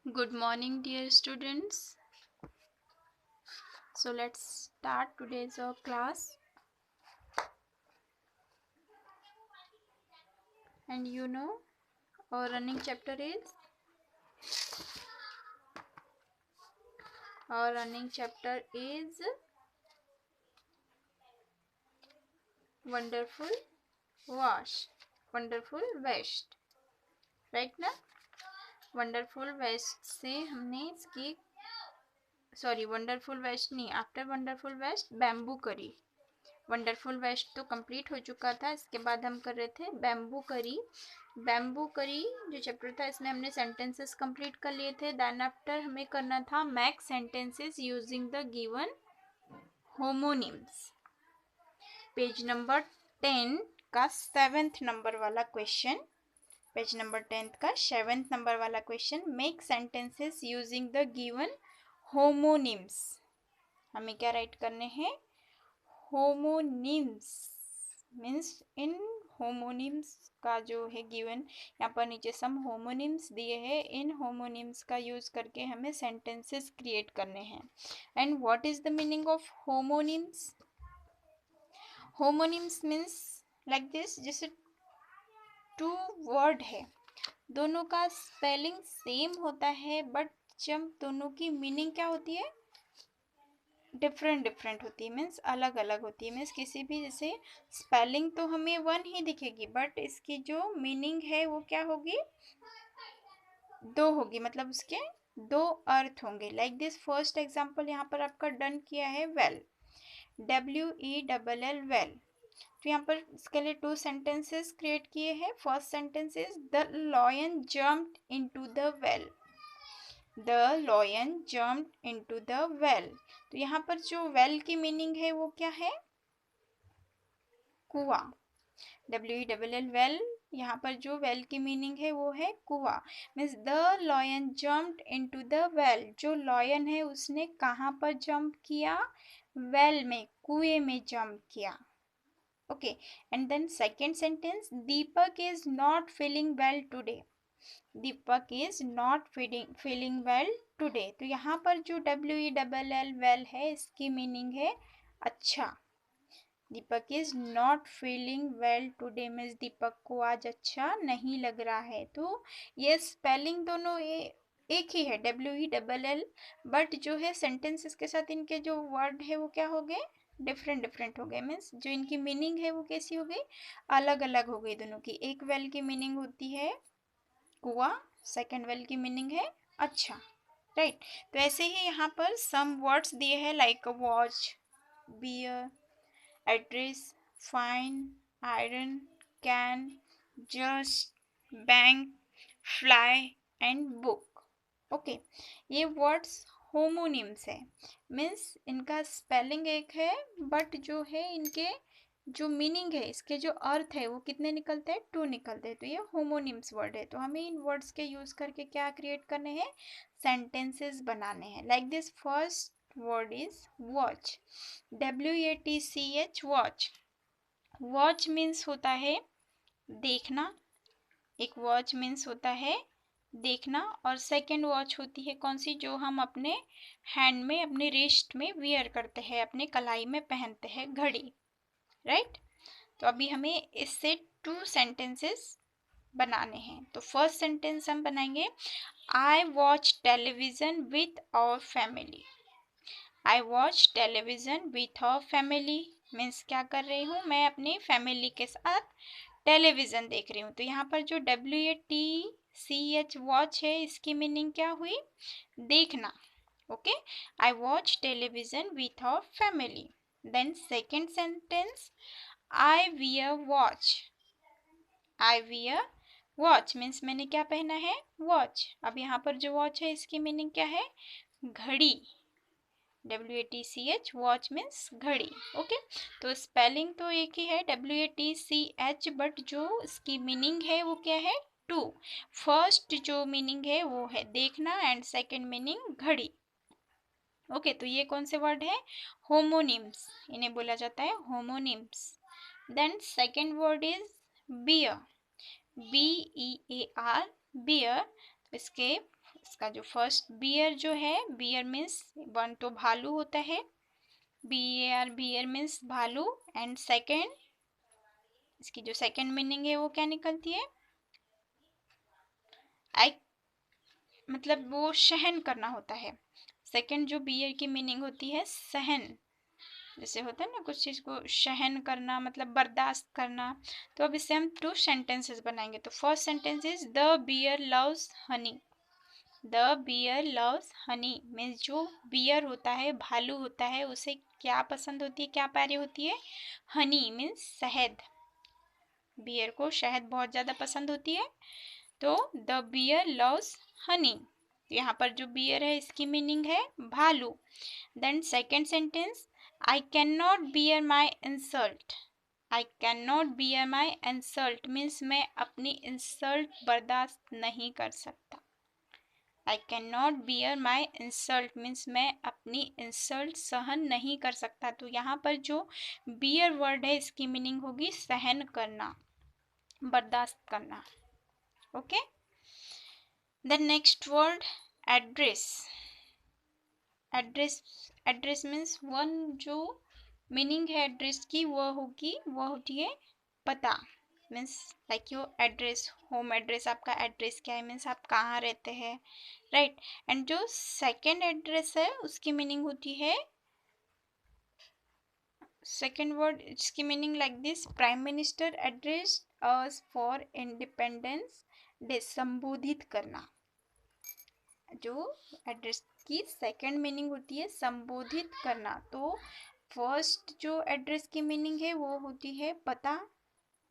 Good morning, dear students. So let's start today's class. And our running chapter is wonderful wash, wonderful west, right ना। Wonderful west से हमने इसकी wonderful west नहीं, after wonderful west bamboo curry. Wonderful west तो complete हो चुका था, इसके बाद हम कर रहे थे बैम्बू करी। बैम्बू करी जो चैप्टर था इसमें हमने सेंटेंसेस कंप्लीट कर लिए थे। देन आफ्टर हमें करना था make sentences using the given homonyms. Page number 10 का 7th नंबर वाला क्वेश्चन, पेज नंबर 10 का 7th नंबर वाला question, make sentences using the given homonyms. हमें क्या राइट करने हैं? होमोनिम्स मीन्स इन होमोनिम्स का जो है गिवन, यहाँ पर नीचे सम होमोनिम्स दिए हैं, इन होमोनिम्स का यूज करके हमें सेंटेंसेस क्रिएट करने हैं। And what is the meaning of homonyms? Homonyms means like this, जैसे टू वर्ड है, दोनों का स्पेलिंग सेम होता है, बट जब दोनों की मीनिंग क्या होती है? डिफरेंट होती है, मीन्स अलग अलग होती है। मीन्स किसी भी जैसे स्पेलिंग तो हमें वन ही दिखेगी, बट इसकी जो मीनिंग है वो क्या होगी? दो होगी, मतलब उसके दो अर्थ होंगे। लाइक दिस फर्स्ट एग्जांपल यहाँ पर आपका डन किया है वेल, WELL वेल। तो यहाँ पर इसके लिए 2 सेंटेंसेस क्रिएट किए हैं। First sentence is the lion jumped into the well. The lion jumped into the well. तो यहाँ पर जो वेल की मीनिंग है वो क्या है? कुआं। WELL वेल, यहाँ पर जो वेल की मीनिंग है वो है कुआं। Means the lion jumped into the well. जो लॉयन है उसने कहाँ पर जंप किया? वेल में, कुएं में जंप किया। Okay, and then second sentence, Deepak is not feeling well today. Deepak is not feeling well today. तो यहाँ पर जो WELL वेल है इसकी मीनिंग है अच्छा। Deepak is not feeling well today means Deepak को आज अच्छा नहीं लग रहा है। तो ये स्पेलिंग दोनों एक ही है, WELL, बट जो है सेंटेंसेस के साथ इनके जो वर्ड है वो क्या हो गए? डिफरेंट हो गए। मीन्स जो इनकी मीनिंग है वो कैसी हो गई? अलग अलग हो गई दोनों की। एक वेल की मीनिंग होती है कुआं, सेकेंड वेल की मीनिंग है अच्छा, राइट। तो ऐसे ही यहाँ पर सम वर्ड्स दिए हैं like watch, bear, address, fine, iron, can, just, bank, fly and book. Okay, ये वर्ड्स होमोनिम्स है। मीन्स इनका स्पेलिंग एक है, बट जो है इनके जो मीनिंग है, इसके जो अर्थ है वो कितने निकलते हैं? 2 निकलते हैं। तो ये होमोनिम्स वर्ड है। तो हमें इन वर्ड्स के यूज करके क्या क्रिएट करने हैं? सेंटेंसेस बनाने हैं। Like this first word is watch, WATCH watch. Watch means होता है देखना, एक वॉच मीन्स होता है देखना। और सेकेंड वॉच होती है कौन सी? जो हम अपने हैंड में, अपने रिस्ट में वियर करते हैं, अपने कलाई में पहनते हैं, घड़ी, राइट। तो अभी हमें इससे 2 सेंटेंसेस बनाने हैं। तो फर्स्ट सेंटेंस हम बनाएंगे, I watch television with our family. I watch television with our family means क्या कर रही हूँ? मैं अपनी फैमिली के साथ टेलीविजन देख रही हूँ। तो यहाँ पर जो WATCH वॉच है इसकी मीनिंग क्या हुई? देखना। Okay, I watch television with our family. Then second sentence, I wear watch. I wear watch means मैंने क्या पहना है? वॉच। अब यहाँ पर जो वॉच है इसकी मीनिंग क्या है? घड़ी। WATCH वॉच मीन्स घड़ी। ओके, तो स्पेलिंग तो एक ही है WATCH, बट जो इसकी मीनिंग है वो क्या है? 2। फर्स्ट जो मीनिंग है वो है देखना एंड सेकेंड मीनिंग घड़ी। ओके, तो ये कौन से वर्ड है? होमोनिम्स, इन्हें बोला जाता है homonyms. Then second word is bear, BEAR, bear. इसके इसका जो फर्स्ट बियर जो है, बियर मीन्स वन तो भालू होता है, BAR बियर मीन्स भालू, एंड सेकेंड, इसकी जो सेकेंड मीनिंग है वो क्या निकलती है, आई, मतलब वो सहन करना होता है। सेकेंड जो बियर की मीनिंग होती है सहन, जैसे होता है ना कुछ चीज़ को सहन करना मतलब बर्दाश्त करना। तो अब इससे हम 2 सेंटेंसेस बनाएंगे। तो first sentence is the bear loves honey. The bear loves honey means जो बियर होता है, भालू होता है, उसे क्या पसंद होती है, क्या प्यारी होती है, हनी मीन्स शहद। बियर को शहद बहुत ज़्यादा पसंद होती है। तो द बियर लव्स हनी, यहाँ पर जो बियर है इसकी मीनिंग है भालू। Then second sentence, I can not bear my insult. I can not bear my insult means मैं अपनी इंसल्ट बर्दाश्त नहीं कर सकता। I can not bear my insult means मैं अपनी इंसल्ट सहन नहीं कर सकता। तो यहाँ पर जो बियर वर्ड है इसकी मीनिंग होगी सहन करना, बर्दाश्त करना। Okay, the next word address. Address, address means one जो मीनिंग है एड्रेस की वो होती है पता। Means like your address, home address, आपका एड्रेस क्या है मीन्स आप कहाँ रहते हैं, राइट। एंड जो सेकेंड एड्रेस है उसकी मीनिंग होती है, सेकेंड वर्ड इसकी meaning like this, prime minister addressed us for independence day, संबोधित करना। जो एड्रेस की सेकंड मीनिंग होती है संबोधित करना। तो फर्स्ट जो एड्रेस की मीनिंग है वो होती है पता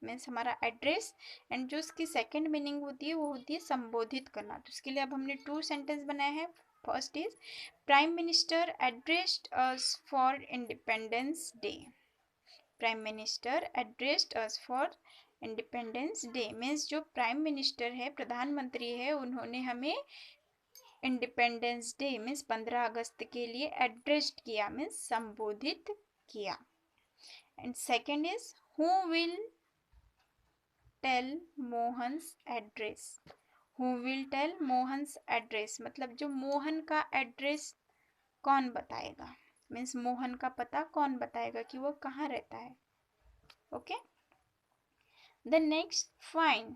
मीन्स हमारा एड्रेस, एंड जो उसकी सेकंड मीनिंग होती है वो होती है संबोधित करना। तो इसके लिए अब हमने 2 सेंटेंस बनाए हैं। First is prime minister addressed us for independence day. Prime minister addressed us for independence day means जो प्राइम मिनिस्टर है, प्रधानमंत्री है, उन्होंने हमें इंडिपेंडेंस डे मीन्स 15 अगस्त के लिए एड्रेस्ड किया मीन्स संबोधित किया। And second is who will tell Mohan's address. Who will tell Mohan's address मतलब जो मोहन का एड्रेस कौन बताएगा, मीन्स मोहन का पता कौन बताएगा कि वो कहाँ रहता है। Okay, the next fine,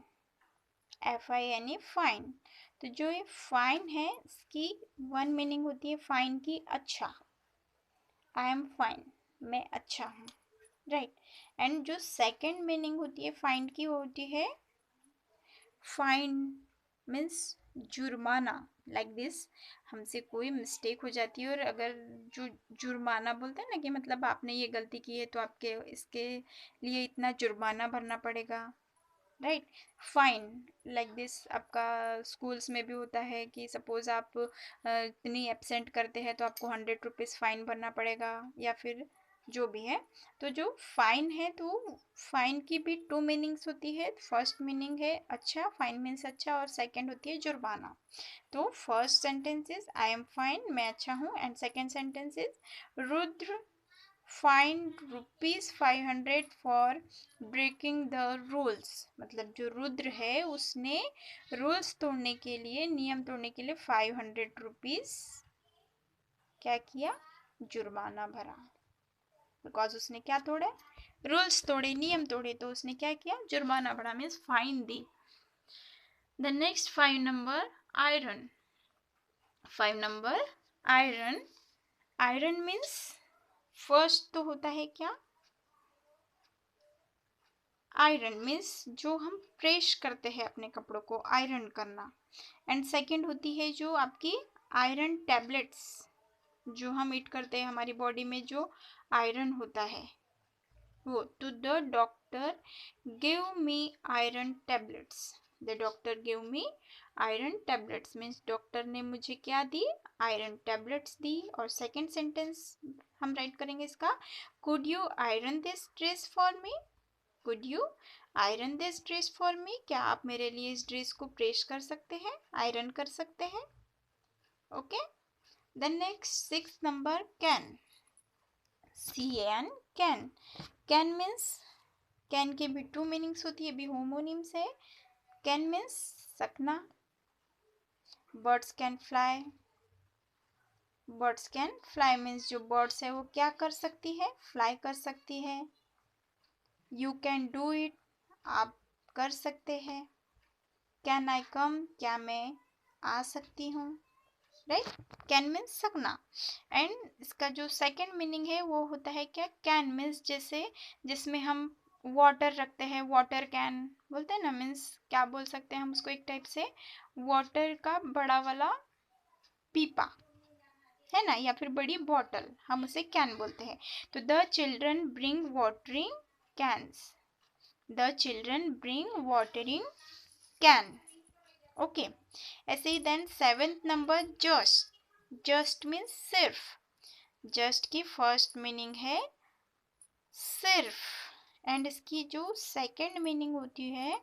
FINE fine. तो जो ये फाइन है इसकी वन मीनिंग होती है फाइन की अच्छा, आई एम फाइन, मैं अच्छा हूँ, राइट। एंड जो सेकंड मीनिंग होती है फाइन की वो होती है फाइन मीन्स जुर्माना। लाइक दिस, हमसे कोई मिस्टेक हो जाती है और अगर जो जुर्माना बोलते हैं ना कि मतलब आपने ये गलती की है तो आपके इसके लिए इतना जुर्माना भरना पड़ेगा, राइट। फाइन लाइक दिस आपका स्कूल्स में भी होता है कि सपोज आप इतनी एब्सेंट करते हैं तो आपको 100 रुपीज़ फाइन भरना पड़ेगा या फिर जो भी है। तो जो फाइन है तो फाइन की भी 2 मीनिंग्स होती है। फर्स्ट मीनिंग है अच्छा, फाइन मीन्स अच्छा, और सेकंड होती है जुर्माना। तो first sentence is I am fine, मैं अच्छा हूँ, and second sentence is Rudra fine ₹500 for breaking the rules. मतलब जो रुद्र है उसने रूल्स तोड़ने के लिए, नियम तोड़ने के लिए 500 रुपीज़ क्या किया, जुर्माना भरा। बिकॉज उसने क्या तोड़े, रूल्स तोड़े, नियम तोड़े, तो उसने क्या किया, जुर्माना भरा means fine the. The next 5 number iron. 5 number iron. Iron means first तो होता है क्या, आयरन मीन्स जो हम प्रेस करते हैं अपने कपड़ों को, आयरन करना। एंड सेकंड होती है जो आपकी आयरन टैबलेट्स, जो हम ईट करते हैं हमारी बॉडी में जो आयरन होता है वो। तो the doctor give me iron tablets. The doctor give me iron tablets means doctor ने मुझे क्या दी, आयरन टैबलेट्स दी। और सेकंड सेंटेंस हम राइट करेंगे इसका, could you iron this dress for me. Could you iron this dress for me, क्या आप मेरे लिए इस ड्रेस को प्रेस कर सकते हैं, आयरन कर सकते हैं। Okay, the next 6 number can. CAN can. Can means, can के भी 2 मीनिंग्स होती है, भी होमोनिम्स है। कैन मीन्स सकना, birds can fly, birds can fly means जो बर्ड्स है वो क्या कर सकती है, फ्लाई कर सकती है। यू कैन डू इट, आप कर सकते हैं। कैन आई कम, क्या मैं आ सकती हूँ, राइट। कैन मीन्स सकना। एंड इसका जो सेकंड मीनिंग है वो होता है क्या, कैन मीन्स जैसे जिसमें हम वाटर रखते हैं, वाटर कैन बोलते हैं ना, मीन्स क्या बोल सकते हैं हम उसको, एक टाइप से वाटर का बड़ा वाला पीपा है ना, या फिर बड़ी बॉटल, हम उसे कैन बोलते हैं। तो the children bring watering cans, the children bring watering can. Okay, ऐसे ही then seventh number just, just means सिर्फ, जस्ट की फर्स्ट मीनिंग है सिर्फ, एंड इसकी जो सेकंड मीनिंग होती है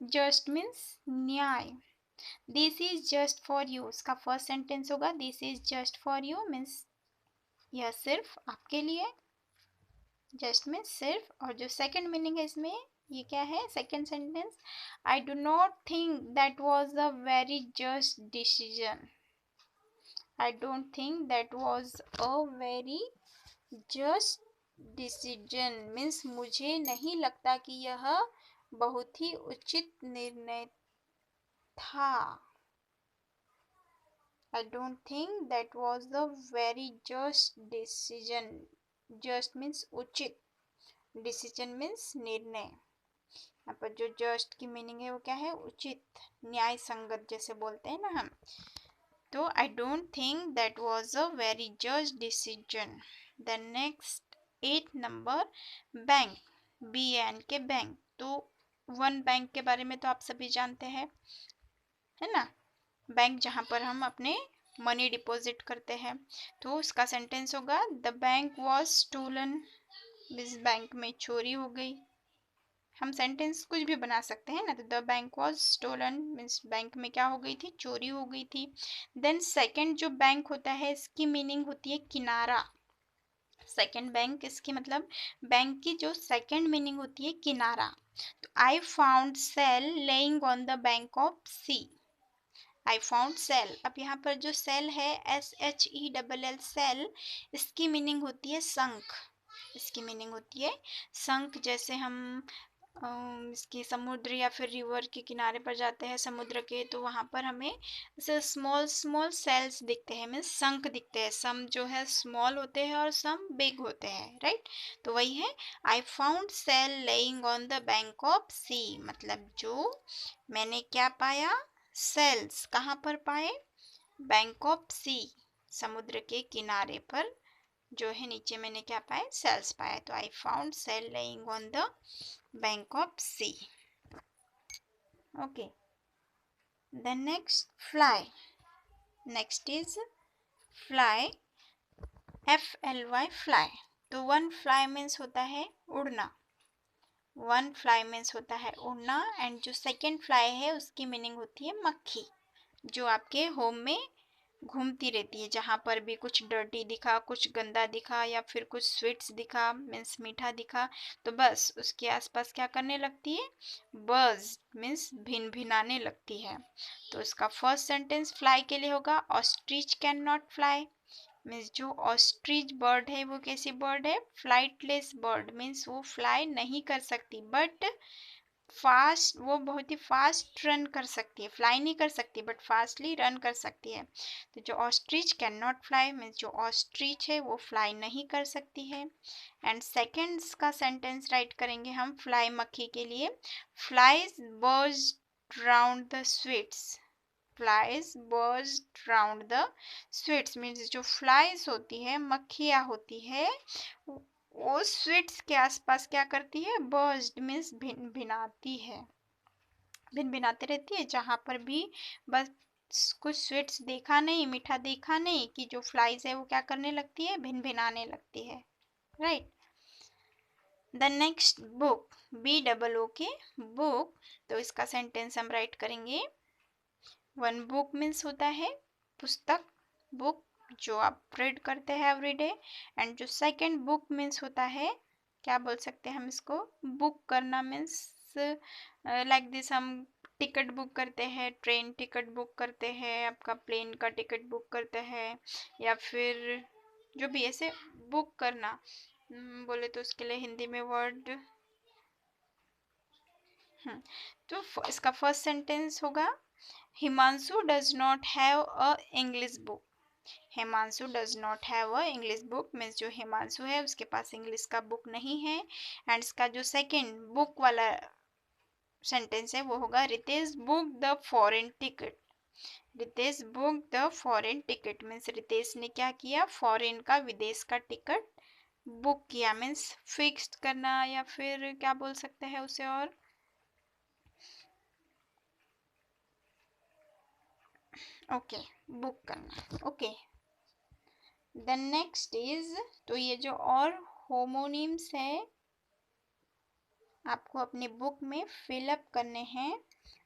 जस्ट मीन्स न्याय। This is just for you, इसका फर्स्ट सेंटेंस होगा this is just for you means यह सिर्फ आपके लिए, जस्ट मीन्स सिर्फ। और जो सेकंड मीनिंग है इसमें ये क्या है, second sentence, I do not think that was a very just decision, I don't think that was a very just decision means मुझे नहीं लगता कि यह बहुत ही उचित निर्णय था। I don't think that was the very just decision. Just means उचित, decision means निर्णय। यहाँ पर जो just की मीनिंग है वो क्या है, उचित, न्याय संगत जैसे बोलते हैं ना हम। तो I don't think that was a very just decision. The next 8 number bank, BAN के बैंक। तो वन बैंक के बारे में तो आप सभी जानते हैं, है ना, बैंक जहाँ पर हम अपने मनी डिपॉजिट करते हैं। तो उसका सेंटेंस होगा the bank was stolen, means bank में चोरी हो गई। हम सेंटेंस कुछ भी बना सकते हैं ना, तो the bank was stolen means bank में क्या हो गई थी, चोरी हो गई थी। देन सेकंड जो बैंक होता है इसकी मीनिंग होती है किनारा। सेकंड बैंक, इसकी मतलब बैंक की जो सेकंड मीनिंग होती है किनारा। तो I found shell lying on the bank of sea, I found shell. अब यहाँ पर जो सेल है SHELL सेल, इसकी मीनिंग होती है शंख, इसकी मीनिंग होती है शंख। जैसे हम इसकी समुद्र या फिर रिवर के किनारे पर जाते हैं समुद्र के, तो वहाँ पर हमें ऐसे स्मॉल स्मॉल सेल्स दिखते हैं, मीन्स शंख दिखते हैं। सम जो है स्मॉल होते हैं और सम बिग होते हैं, राइट। तो वही है I found shell lying on the bank of sea, मतलब जो मैंने क्या पाया, सेल्स कहाँ पर पाए, बैंक ऑफ सी, समुद्र के किनारे पर जो है नीचे मैंने क्या पाया, सेल्स पाया। तो I found shell lying on the bank of sea. Okay, the next fly, next is fly, FLY fly. तो वन फ्लाई मीन्स होता है उड़ना, वन फ्लाई मीन्स होता है उड़ना। एंड जो सेकेंड फ्लाई है उसकी मीनिंग होती है मक्खी, जो आपके होम में घूमती रहती है, जहाँ पर भी कुछ डर्टी दिखा, कुछ गंदा दिखा या फिर कुछ स्वीट्स दिखा मीन्स मीठा दिखा, तो बस उसके आसपास क्या करने लगती है, बज़ मीन्स भिन भिनाने लगती है। तो इसका फर्स्ट सेंटेंस फ्लाई के लिए होगा ostrich can not fly, means जो ऑस्ट्रिच बर्ड है वो कैसी बर्ड है, फ्लाइटलेस बर्ड मीन्स वो फ्लाई नहीं कर सकती, बट फास्ट, वो बहुत ही फास्ट रन कर सकती है, फ्लाई नहीं कर सकती बट फास्टली रन कर सकती है। तो जो ostrich can not fly means जो ऑस्ट्रिच है वो फ्लाई नहीं कर सकती है। एंड सेकेंड्स का सेंटेंस राइट करेंगे हम फ्लाई मक्खी के लिए, flies buzzed round the sweets, flies buzzed round the sweets means जो फ्लाइज होती है, मक्खियाँ होती है, वो स्वीट्स के आसपास क्या करती है, बर्स्ट मीन्स भिन भिनाती है, भिन भिनाती रहती है। जहाँ पर भी बस कुछ स्वीट्स देखा नहीं, मीठा देखा नहीं, कि जो फ्लाइज है वो क्या करने लगती है, भिन भिनाने लगती है, right. The next book, BOO के बुक। तो इसका सेंटेंस हम राइट करेंगे, वन बुक मीन्स होता है पुस्तक, बुक जो आप रीड करते हैं एवरीडे। एंड जो सेकंड बुक मीन्स होता है, क्या बोल सकते हैं हम इसको, बुक करना मीन्स लाइक दिस हम टिकट बुक करते हैं, ट्रेन टिकट बुक करते हैं, आपका प्लेन का टिकट बुक करते हैं, या फिर जो भी ऐसे बुक करना बोले तो उसके लिए हिंदी में वर्ड तो इसका फर्स्ट सेंटेंस होगा Himanshu does not have a English book. Himanshu does not have a English book means जो हिमांशु है उसके पास इंग्लिश का बुक नहीं है। एंड इसका जो सेकंड बुक वाला सेंटेंस है वो होगा Ritesh book the foreign ticket. Ritesh book the foreign ticket means Ritesh ने क्या किया, फॉरेन का, विदेश का टिकट बुक किया। मीन्स फिक्स्ड करना या फिर क्या बोल सकते हैं उसे, और ओके बुक करना। ओके देन नेक्स्ट इज, तो ये जो और होमोनिम्स है आपको अपनी बुक में फिलअप करने हैं।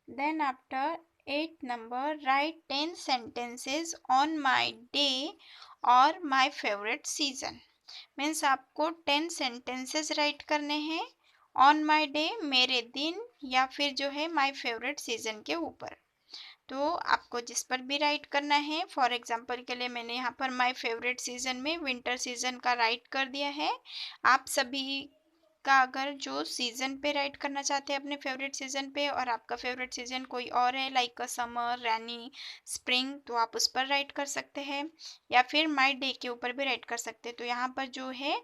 Then after 8 number write 10 sentences on my day और माय फेवरेट सीजन। मीन्स आपको 10 सेंटेंसेस राइट करने हैं ऑन माय डे मेरे दिन, या फिर जो है माय फेवरेट सीजन के ऊपर। तो आपको जिस पर भी राइट करना है, फॉर एग्जांपल के लिए मैंने यहाँ पर माय फेवरेट सीजन में विंटर सीजन का राइट कर दिया है। आप सभी का अगर जो सीजन पे राइट करना चाहते हैं अपने फेवरेट सीजन पे, और आपका फेवरेट सीजन कोई और है लाइक समर, रैनी, स्प्रिंग, तो आप उस पर राइट कर सकते हैं, या फिर माय डे के ऊपर भी राइट कर सकते हैं। तो यहाँ पर जो है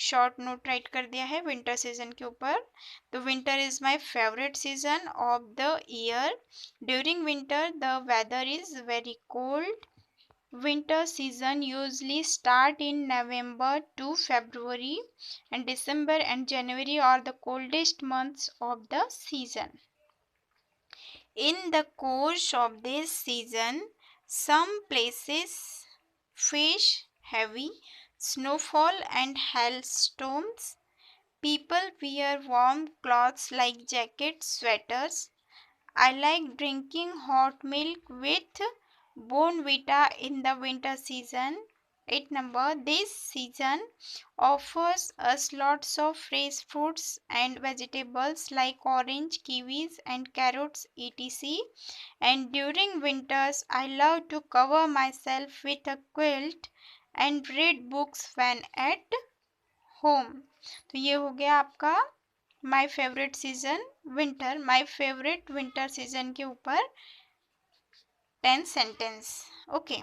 शॉर्ट नोट राइट कर दिया है विंटर सीजन के ऊपर। तो winter is my favourite season of the year. During winter the weather is very cold. Winter season usually start in November to February, and December and January are the coldest months of the season. In the course of this season, some places face heavy snowfall and hailstorms. People wear warm clothes like jackets, sweaters. I like drinking hot milk with Bonvita in the winter season. 8 number, this season offers us lots of fresh fruits and vegetables like orange, kiwis and carrots etc. And during winters I love to cover myself with a quilt and read books when at home. तो ये हो गया आपका my favourite season winter, my favourite winter season के ऊपर 10 sentence. Okay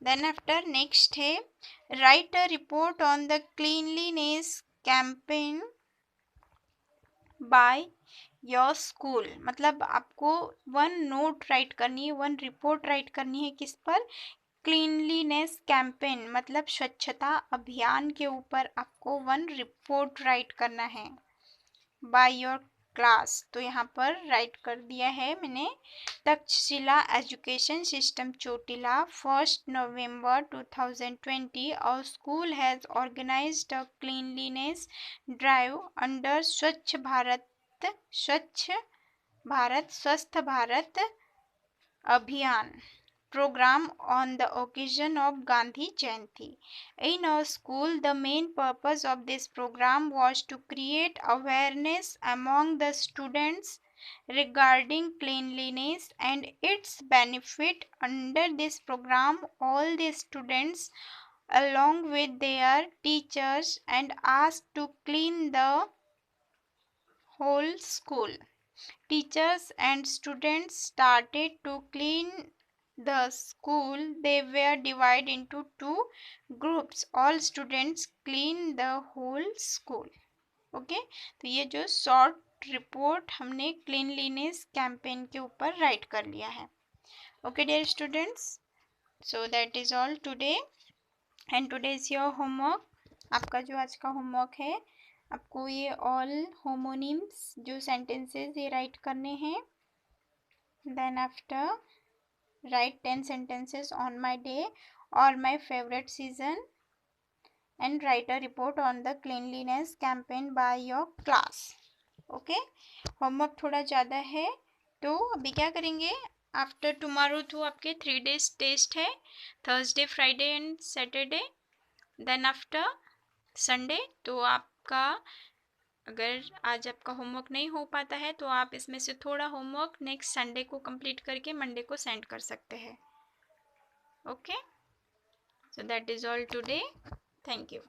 then after next है write a report on the cleanliness campaign by your school. मतलब आपको 1 नोट राइट करनी है, 1 रिपोर्ट राइट करनी है किस पर, क्लीनलीनेस कैंपेन मतलब स्वच्छता अभियान के ऊपर आपको 1 रिपोर्ट राइट करना है बाय योर क्लास। तो यहाँ पर राइट कर दिया है मैंने, Takshashila education system Chotila 1 November 2020 और school has organized a cleanliness drive under Swachh Bharat स्वस्थ भारत अभियान program on the occasion of Gandhi Jayanti. In our school, the main purpose of this program was to create awareness among the students regarding cleanliness and its benefit. Under this program, all the students along with their teachers and asked to clean the whole school. Teachers and students started to clean the school. They were divided into 2 groups. All students clean the whole school. Okay तो ये जो short report हमने cleanliness campaign के ऊपर write कर लिया है। Okay dear students, so that is all today and today is your homework. आपका जो आज का होमवर्क है, आपको ये ऑल होमोनिम्स जो सेंटेंसेस ये राइट करने हैं। Then after write 10 sentences on my day or my favorite season and write a report on the cleanliness campaign by your class. Okay homework थोड़ा ज़्यादा है तो अभी क्या करेंगे, आफ्टर टुमारो तो आपके 3 days टेस्ट है, Thursday, Friday and Saturday. Then after Sunday तो आपका अगर आज आपका होमवर्क नहीं हो पाता है तो आप इसमें से थोड़ा होमवर्क नेक्स्ट संडे को कंप्लीट करके मंडे को सेंड कर सकते हैं. Okay, so that is all today. Thank you.